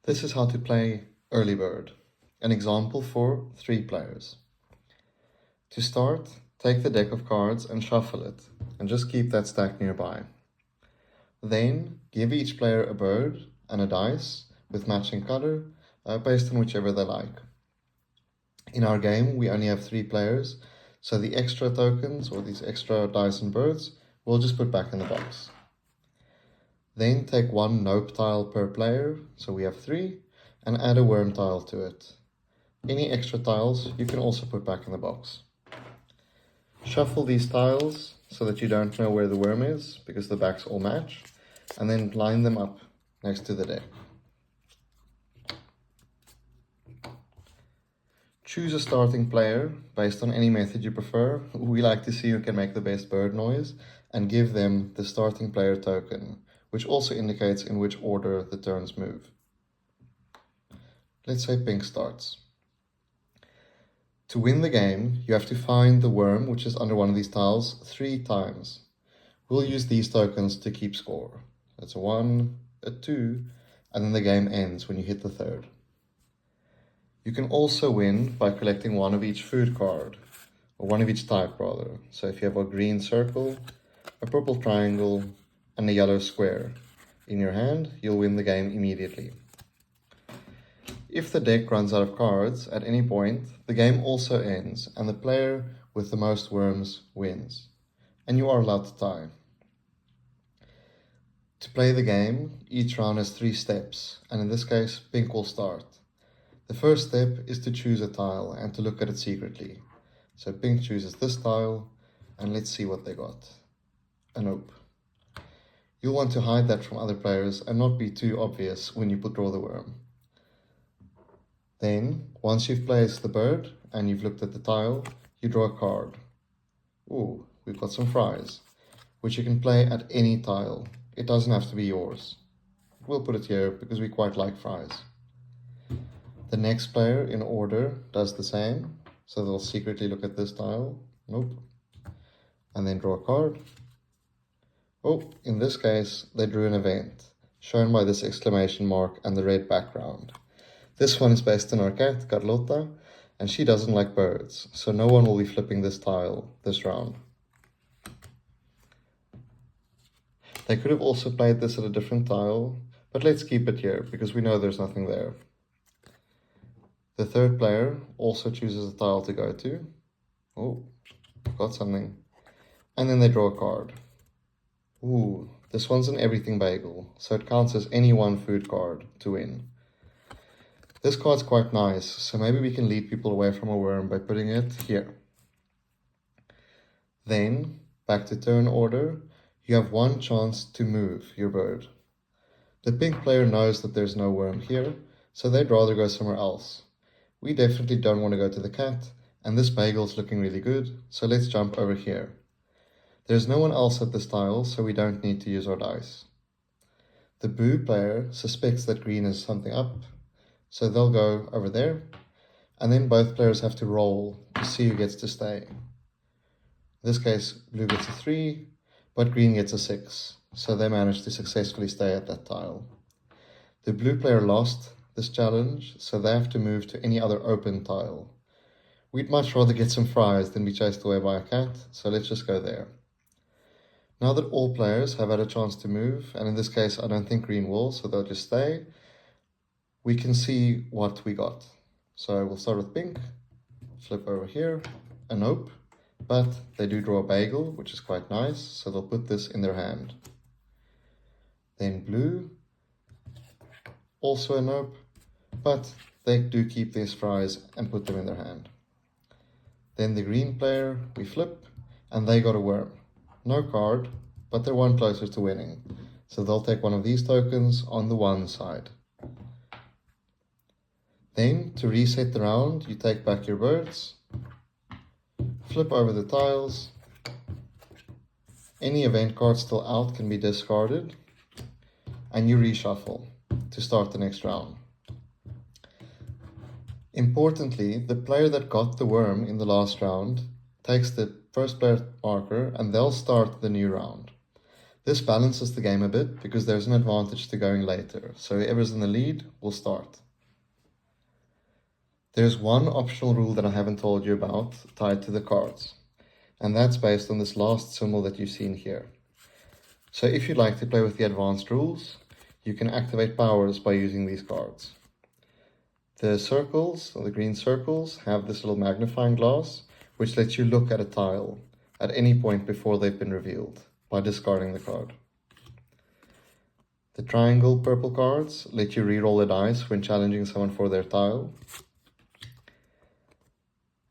This is how to play Early Bird, an example for 3 players. To start, take the deck of cards and shuffle it, and just keep that stack nearby. Then, give each player a bird and a dice with matching color, based on whichever they like. In our game, we only have 3 players, so the extra tokens, or these extra dice and birds, we'll just put back in the box. Then take 1 nope tile per player, so we have 3, and add a worm tile to it. Any extra tiles you can also put back in the box. Shuffle these tiles so that you don't know where the worm is, because the backs all match, and then line them up next to the deck. Choose a starting player based on any method you prefer. We like to see who can make the best bird noise, and give them the starting player token, which also indicates in which order the turns move. Let's say pink starts. To win the game, you have to find the worm, which is under one of these tiles, 3 times. We'll use these tokens to keep score. That's a 1, a 2, and then the game ends when you hit the 3rd. You can also win by collecting 1 of each food card, or 1 of each type rather. So if you have a green circle, a purple triangle, and a yellow square in your hand, you'll win the game immediately. If the deck runs out of cards at any point, the game also ends, and the player with the most worms wins. And you are allowed to tie. To play the game, each round has 3 steps, and in this case, pink will start. The first step is to choose a tile and to look at it secretly. So pink chooses this tile, and let's see what they got. A nope. You'll want to hide that from other players and not be too obvious when you draw the worm. Then, once you've placed the bird and you've looked at the tile, you draw a card. Ooh, we've got some fries, which you can play at any tile. It doesn't have to be yours. We'll put it here because we quite like fries. The next player in order does the same, so they'll secretly look at this tile. Nope. And then draw a card. Oh, in this case, they drew an event, shown by this exclamation mark and the red background. This one is based on our cat, Carlota, and she doesn't like birds, so no one will be flipping this tile this round. They could have also played this at a different tile, but let's keep it here, because we know there's nothing there. The third player also chooses a tile to go to. Oh, got something. And then they draw a card. Ooh, this one's an everything bagel, so it counts as any 1 food card to win. This card's quite nice, so maybe we can lead people away from a worm by putting it here. Then, back to turn order, you have 1 chance to move your bird. The pink player knows that there's no worm here, so they'd rather go somewhere else. We definitely don't want to go to the cat, and this bagel's looking really good, so let's jump over here. There's no one else at this tile, so we don't need to use our dice. The blue player suspects that green is something up, so they'll go over there, and then both players have to roll to see who gets to stay. In this case, blue gets a 3, but green gets a 6, so they managed to successfully stay at that tile. The blue player lost this challenge, so they have to move to any other open tile. We'd much rather get some fries than be chased away by a cat, so let's just go there. Now that all players have had a chance to move, and in this case I don't think green will, so they'll just stay, we can see what we got. So we'll start with pink, flip over here, a nope, but they do draw a bagel, which is quite nice, so they'll put this in their hand. Then blue, also a nope, but they do keep these fries and put them in their hand. Then the green player, we flip, and they got a worm. No card, but they're 1 closer to winning, so they'll take 1 of these tokens on the 1 side. Then, to reset the round, you take back your birds, flip over the tiles, any event card still out can be discarded, and you reshuffle to start the next round. Importantly, the player that got the worm in the last round takes the first player's marker and they'll start the new round. This balances the game a bit because there's an advantage to going later, so whoever's in the lead will start. There's one optional rule that I haven't told you about tied to the cards, and that's based on this last symbol that you've seen here. So if you'd like to play with the advanced rules, you can activate powers by using these cards. The circles, or the green circles, have this little magnifying glass, which lets you look at a tile at any point before they've been revealed by discarding the card. The triangle purple cards let you re-roll the dice when challenging someone for their tile.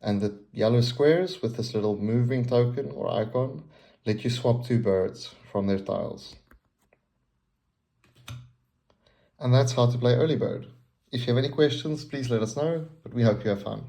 And the yellow squares with this little moving token or icon let you swap 2 birds from their tiles. And that's how to play early bird. If you have any questions, please let us know, but we hope you have fun.